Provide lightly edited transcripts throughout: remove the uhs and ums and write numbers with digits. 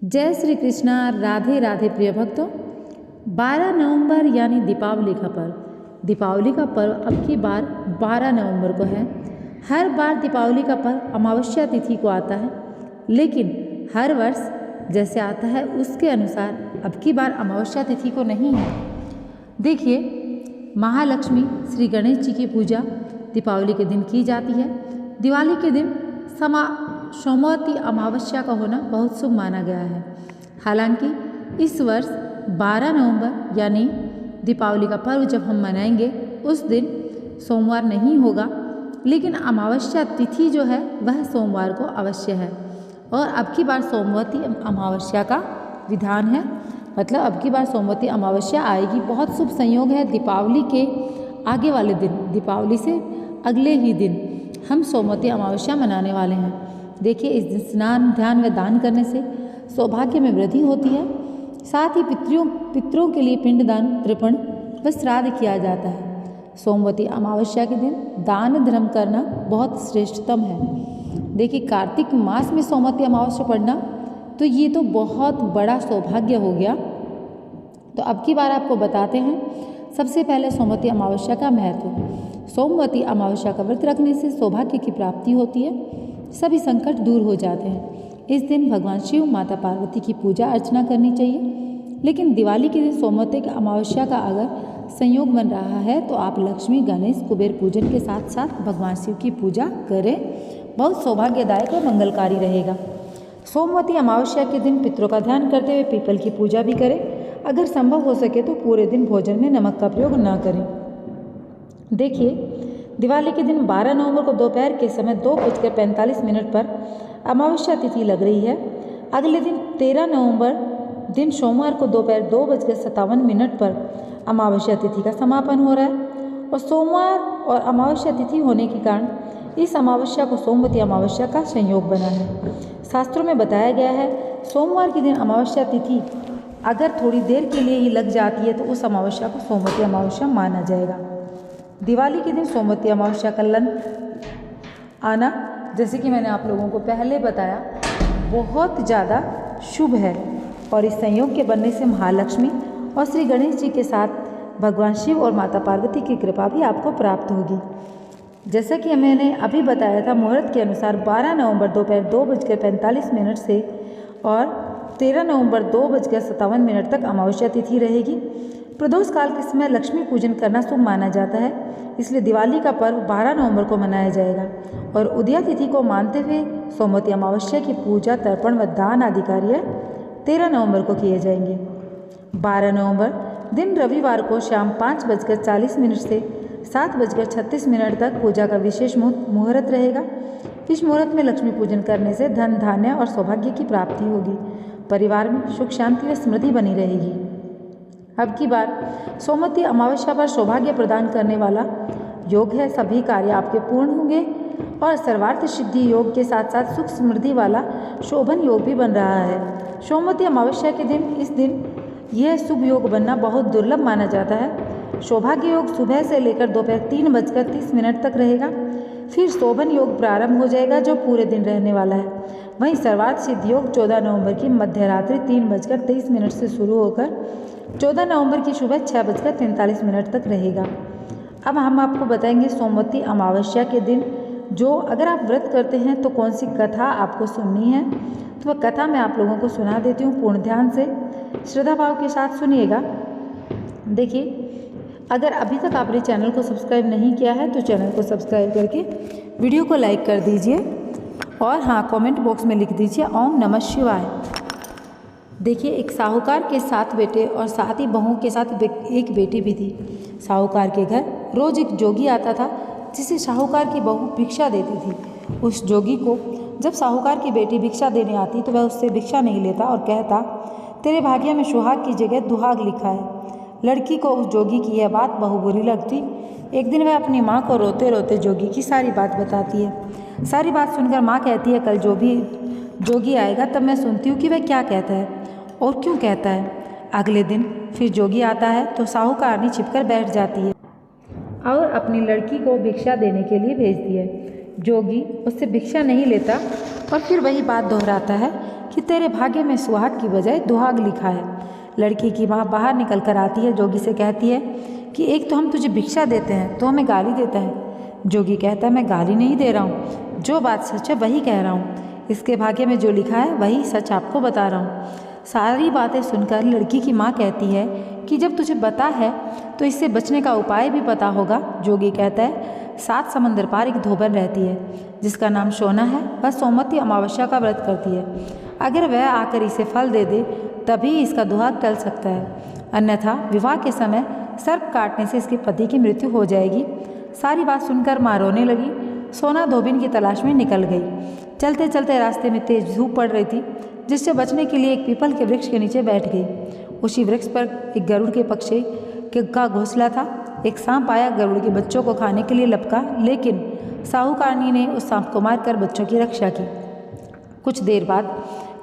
जय श्री कृष्णा। राधे राधे प्रिय भक्तों। 12 नवंबर यानी दीपावली का पर्व। दीपावली का पर्व अब की बार 12 नवंबर को है। हर बार दीपावली का पर्व अमावस्या तिथि को आता है, लेकिन हर वर्ष जैसे आता है उसके अनुसार अब की बार अमावस्या तिथि को नहीं है। देखिए, महालक्ष्मी श्री गणेश जी की पूजा दीपावली के दिन की जाती है। दिवाली के दिन सोमवती अमावस्या का होना बहुत शुभ माना गया है। हालांकि इस वर्ष 12 नवंबर यानी दीपावली का पर्व जब हम मनाएंगे उस दिन सोमवार नहीं होगा, लेकिन अमावस्या तिथि जो है वह सोमवार को अवश्य है। और अब की बार सोमवती अमावस्या का विधान है, मतलब अब की बार सोमवती अमावस्या आएगी। बहुत शुभ संयोग है। दीपावली के आगे वाले दिन, दीपावली से अगले ही दिन हम सोमवती अमावस्या मनाने वाले हैं। देखिए, इस दिन स्नान, ध्यान व दान करने से सौभाग्य में वृद्धि होती है। साथ ही पितरों के लिए पिंडदान, तर्पण व श्राद्ध किया जाता है। सोमवती अमावस्या के दिन दान धर्म करना बहुत श्रेष्ठतम है। देखिए, कार्तिक मास में सोमवती अमावस्या पड़ना तो ये तो बहुत बड़ा सौभाग्य हो गया। तो अब की बार आपको बताते हैं सबसे पहले सोमवती अमावस्या का महत्व। सोमवती अमावस्या का व्रत रखने से सौभाग्य की प्राप्ति होती है, सभी संकट दूर हो जाते हैं। इस दिन भगवान शिव, माता पार्वती की पूजा अर्चना करनी चाहिए। लेकिन दिवाली के दिन सोमवती अमावस्या का अगर संयोग बन रहा है तो आप लक्ष्मी, गणेश, कुबेर पूजन के साथ साथ भगवान शिव की पूजा करें। बहुत सौभाग्यदायक और मंगलकारी रहेगा। सोमवती अमावस्या के दिन पितरों का ध्यान करते हुए पीपल की पूजा भी करें। अगर संभव हो सके तो पूरे दिन भोजन में नमक का प्रयोग न करें। देखिए, दिवाली के दिन 12 नवंबर को दोपहर के समय 2:45 पर अमावस्या तिथि लग रही है। अगले दिन 13 नवंबर दिन सोमवार को दोपहर 2:57 पर अमावस्या तिथि का समापन हो रहा है। और सोमवार और अमावस्या तिथि होने के कारण इस अमावस्या को सोमवती अमावस्या का संयोग बना है। शास्त्रों में बताया गया है, सोमवार के दिन अमावस्या तिथि अगर थोड़ी देर के लिए ही लग जाती है तो उस अमावस्या को सोमवती अमावस्या माना जाएगा। दिवाली के दिन सोमवती अमावस्या का लन आना, जैसे कि मैंने आप लोगों को पहले बताया, बहुत ज़्यादा शुभ है। और इस संयोग के बनने से महालक्ष्मी और श्री गणेश जी के साथ भगवान शिव और माता पार्वती की कृपा भी आपको प्राप्त होगी। जैसा कि मैंने अभी बताया था, मुहूर्त के अनुसार 12 नवंबर दोपहर 2:45 से और 13 नवंबर 2:57 तक अमावस्या तिथि रहेगी। प्रदोष काल के समय लक्ष्मी पूजन करना शुभ माना जाता है, इसलिए दिवाली का पर्व 12 नवंबर को मनाया जाएगा। और उदया तिथि को मानते हुए सोमवती अमावस्या की पूजा, तर्पण व दान आदि कार्य 13 नवंबर को किए जाएंगे। 12 नवंबर दिन रविवार को शाम 5:40 से 7:36 तक पूजा का विशेष मुहूर्त रहेगा। इस मुहूर्त में लक्ष्मी पूजन करने से धन, धान्य और सौभाग्य की प्राप्ति होगी। परिवार में सुख, शांति व समृद्धि बनी रहेगी। अब की बार सोमवती अमावस्या पर सौभाग्य प्रदान करने वाला योग है। सभी कार्य आपके पूर्ण होंगे और सर्वार्थ सिद्धि योग के साथ साथ सुख समृद्धि वाला शोभन योग भी बन रहा है। सोमवती अमावस्या के दिन इस दिन यह शुभ योग बनना बहुत दुर्लभ माना जाता है। सौभाग्य योग सुबह से लेकर दोपहर 3:30 तक रहेगा। फिर शोभन योग प्रारंभ हो जाएगा जो पूरे दिन रहने वाला है। वहीं सर्वार्थ सिद्धि योग 14 नवंबर की मध्यरात्रि 3:23 से शुरू होकर 14 नवंबर की सुबह 6:43 तक रहेगा। अब हम आपको बताएंगे सोमवती अमावस्या के दिन जो अगर आप व्रत करते हैं तो कौन सी कथा आपको सुननी है। तो वह कथा मैं आप लोगों को सुना देती हूँ। पूर्ण ध्यान से, श्रद्धा भाव के साथ सुनिएगा। देखिए, अगर अभी तक आपने चैनल को सब्सक्राइब नहीं किया है तो चैनल को सब्सक्राइब करके वीडियो को लाइक कर दीजिए। और हाँ, कमेंट बॉक्स में लिख दीजिए ओम नमः शिवाय। देखिए, एक साहूकार के 7 बेटे और 7 ही बहुओं के साथ एक बेटी भी थी। साहूकार के घर रोज एक जोगी आता था जिसे साहूकार की बहू भिक्षा देती थी। उस जोगी को जब साहूकार की बेटी भिक्षा देने आती तो वह उससे भिक्षा नहीं लेता और कहता, तेरे भाग्य में सुहाग की जगह दुहाग लिखा है। लड़की को उस जोगी की यह बात बहुत बुरी लगती। एक दिन वह अपनी माँ को रोते रोते जोगी की सारी बात बताती है। सारी बात सुनकर माँ कहती है, कल जो भी जोगी आएगा तब मैं सुनती हूँ कि वह क्या कहता है और क्यों कहता है। अगले दिन फिर जोगी आता है तो साहूकारनी छिपकर बैठ जाती है और अपनी लड़की को भिक्षा देने के लिए भेजती है। जोगी उससे भिक्षा नहीं लेता और फिर वही बात दोहराता है कि तेरे भाग्य में सुहाग की बजाय दुहाग लिखा है। लड़की की माँ बाहर निकल कर आती है। जोगी से कहती है कि एक तो हम तुझे भिक्षा देते हैं तो हमें गाली देता है। जोगी कहता है मैं गाली नहीं दे रहा हूँ, जो बात सच है वही कह रहा हूँ। इसके भाग्य में जो लिखा है वही सच आपको बता रहा हूँ। सारी बातें सुनकर लड़की की माँ कहती है कि जब तुझे पता है तो इससे बचने का उपाय भी पता होगा। जोगी कहता है 7 समंदर पार एक धोबन रहती है जिसका नाम सोना है। वह सोमवती अमावस्या का व्रत करती है। अगर वह आकर इसे फल दे दे तभी इसका दुहाग टल सकता है, अन्यथा विवाह के समय सर्प काटने से इसके पति की मृत्यु हो जाएगी। सारी बात सुनकर माँ रोने लगी। सोना धोबिन की तलाश में निकल गई। चलते चलते रास्ते में तेज धूप पड़ रही थी, जिससे बचने के लिए एक पीपल के वृक्ष के नीचे बैठ गई। उसी वृक्ष पर एक गरुड़ के पक्षी का घोंसला था। एक सांप आया, गरुड़ के बच्चों को खाने के लिए लपका, लेकिन साहूकारनी ने उस सांप को मारकर बच्चों की रक्षा की। कुछ देर बाद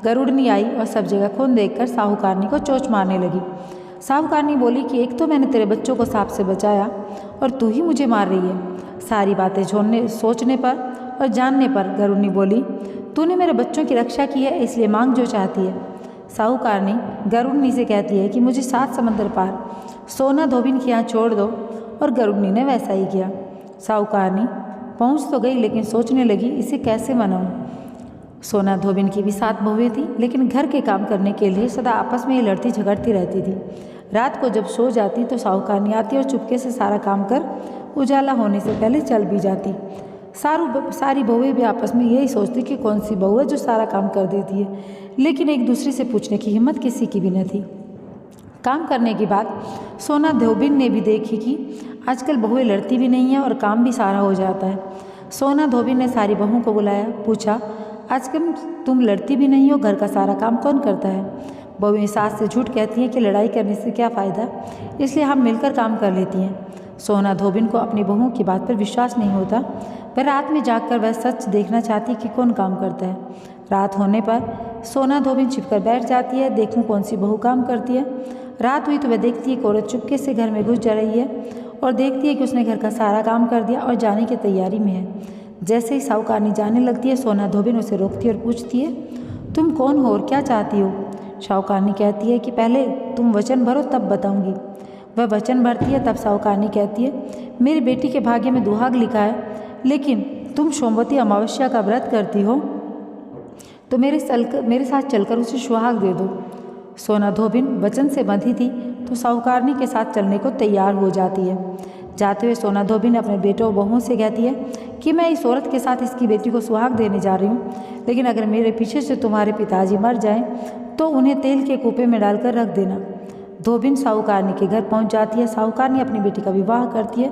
गरुड़नी आई और सब जगह खून देखकर साहूकारनी को चोंच मारने लगी। साहूकारनी बोली कि एक तो मैंने तेरे बच्चों को सांप से बचाया और तू ही मुझे मार रही है। सारी बातें सोचने पर और जानने पर गरुड़नी बोली तूने मेरे बच्चों की रक्षा की है, इसलिए मांग जो चाहती है। साहूकारनी गरुड़नी से कहती है कि मुझे 7 समंदर पार सोना धोबिन के यहाँ छोड़ दो, और गरुड़नी ने वैसा ही किया। साहूकारनी पहुँच तो गई, लेकिन सोचने लगी इसे कैसे मनाऊं। सोना धोबिन की भी 7 बहुएं थी, लेकिन घर के काम करने के लिए सदा आपस में ही लड़ती झगड़ती रहती थी। रात को जब सो जाती तो साहूकारनी आती और चुपके से सारा काम कर उजाला होने से पहले चल भी जाती। सारी बहुएं भी आपस में यही सोचती कि कौन सी बहू है जो सारा काम कर देती है, लेकिन एक दूसरे से पूछने की हिम्मत किसी की भी न थी। काम करने की बात सोना धोबिन ने भी देखी कि आजकल बहुएं लड़ती भी नहीं है और काम भी सारा हो जाता है। सोना धोबिन ने सारी बहुओं को बुलाया, पूछा आजकल तुम लड़ती भी नहीं हो, घर का सारा काम कौन करता है। बहुएं सास से झूठ कहती हैं कि लड़ाई करने से क्या फ़ायदा, इसलिए हम मिलकर काम कर लेती हैं। सोना धोबिन को अपनी बहुओं की बात पर विश्वास नहीं होता, पर रात में जागकर वह सच देखना चाहती कि कौन काम करता है। रात होने पर सोना धोबिन छिपकर बैठ जाती है, देखूं कौन सी बहू काम करती है। रात हुई तो वह देखती है कि औरत चुपके से घर में घुस जा रही है और देखती है कि उसने घर का सारा काम कर दिया और जाने की तैयारी में है। जैसे ही साहूकारनी जाने लगती है, सोना धोबिन उसे रोकती है और पूछती है तुम कौन हो और क्या चाहती हो। साहूकारनी कहती है कि पहले तुम वचन भरो तब बताऊंगी। वह वचन भरती है। तब साहूकारनी कहती है मेरी बेटी के भाग्य में दुहाग लिखा है, लेकिन तुम सोमवती अमावस्या का व्रत करती हो तो मेरे साथ चलकर उसे सुहाग दे दो। सोना धोबिन वचन से बंधी थी तो साहूकारनी के साथ चलने को तैयार हो जाती है। जाते हुए सोना धोबिन अपने बेटों बहुओं से कहती है कि मैं इस औरत के साथ इसकी बेटी को सुहाग देने जा रही हूँ, लेकिन अगर मेरे पीछे से तुम्हारे पिताजी मर जाएं तो उन्हें तेल के कूपे में डालकर रख देना। धोबिन साहूकारनी के घर पहुँच जाती है। साहूकारनी अपनी बेटी का विवाह करती है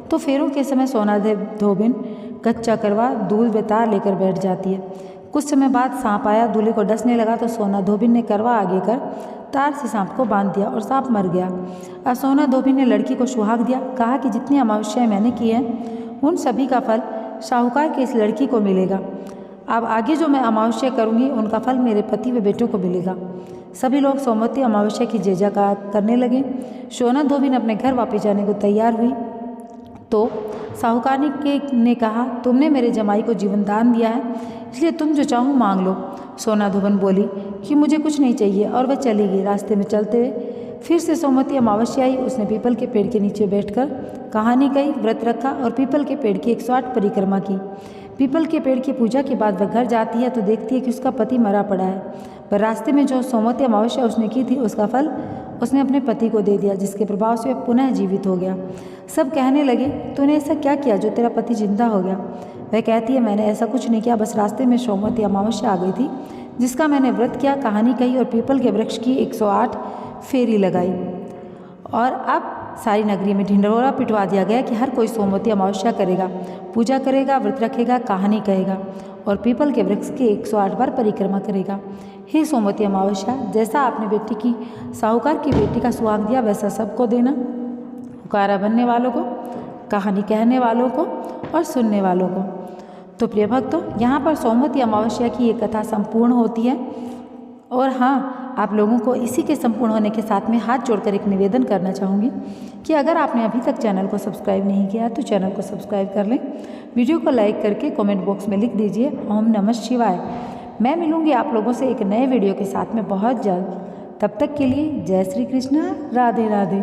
तो फेरों के समय सोना धोबिन कच्चा करवा दूध में तार लेकर बैठ जाती है। कुछ समय बाद सांप आया, दूल्हे को डसने लगा तो सोना धोबिन ने करवा आगे कर तार से सांप को बांध दिया और सांप मर गया। अब सोना धोबिन ने लड़की को सुहाग दिया, कहा कि जितनी अमावस्याएं मैंने की हैं उन सभी का फल साहूकार के इस लड़की को मिलेगा। अब आगे जो मैं अमावस्या करूंगी उनका फल मेरे पति व बेटों को मिलेगा। सभी लोग सोमवती अमावस्या की जय जयकार करने लगे। सोना धोबिन अपने घर वापस जाने को तैयार हुई तो साहूकारनी ने कहा तुमने मेरे जमाई को जीवन दान दिया है, इसलिए तुम जो चाहो मांग लो। सोना धोबिन बोली कि मुझे कुछ नहीं चाहिए और वह चली गई। रास्ते में चलते हुए फिर से सोमवती अमावस्या आई। उसने पीपल के पेड़ के नीचे बैठकर कहानी कही, व्रत रखा और पीपल के पेड़ की 108 परिक्रमा की। पीपल के पेड़ की पूजा के बाद वह घर जाती है तो देखती है कि उसका पति मरा पड़ा है, पर रास्ते में जो सोमवती अमावस्या उसने की थी उसका फल उसने अपने पति को दे दिया, जिसके प्रभाव से वह पुनः जीवित हो गया। सब कहने लगे तूने ऐसा क्या किया जो तेरा पति जिंदा हो गया। वह कहती है मैंने ऐसा कुछ नहीं किया, बस रास्ते में सोमवती अमावस्या आ गई थी जिसका मैंने व्रत किया, कहानी कही और पीपल के वृक्ष की 108 फेरी लगाई। और अब सारी नगरी में ढिंढोरा पिटवा दिया गया कि हर कोई सोमवती अमावस्या करेगा, पूजा करेगा, व्रत रखेगा, कहानी कहेगा और पीपल के वृक्ष की 108 बार परिक्रमा करेगा। हे सोमवती अमावस्या, जैसा आपने बेटी की साहूकार की बेटी का सुहाग दिया वैसा सबको देना, हुकारा बनने वालों को, कहानी कहने वालों को और सुनने वालों को। तो प्रिय भक्तों, यहाँ पर सोमवती अमावस्या की ये कथा संपूर्ण होती है। और हाँ, आप लोगों को इसी के संपूर्ण होने के साथ में हाथ जोड़कर एक निवेदन करना चाहूँगी कि अगर आपने अभी तक चैनल को सब्सक्राइब नहीं किया तो चैनल को सब्सक्राइब कर लें। वीडियो को लाइक करके कमेंट बॉक्स में लिख दीजिए ओम नमः शिवाय। मैं मिलूँगी आप लोगों से एक नए वीडियो के साथ में बहुत जल्द। तब तक के लिए जय श्री कृष्णा, राधे राधे।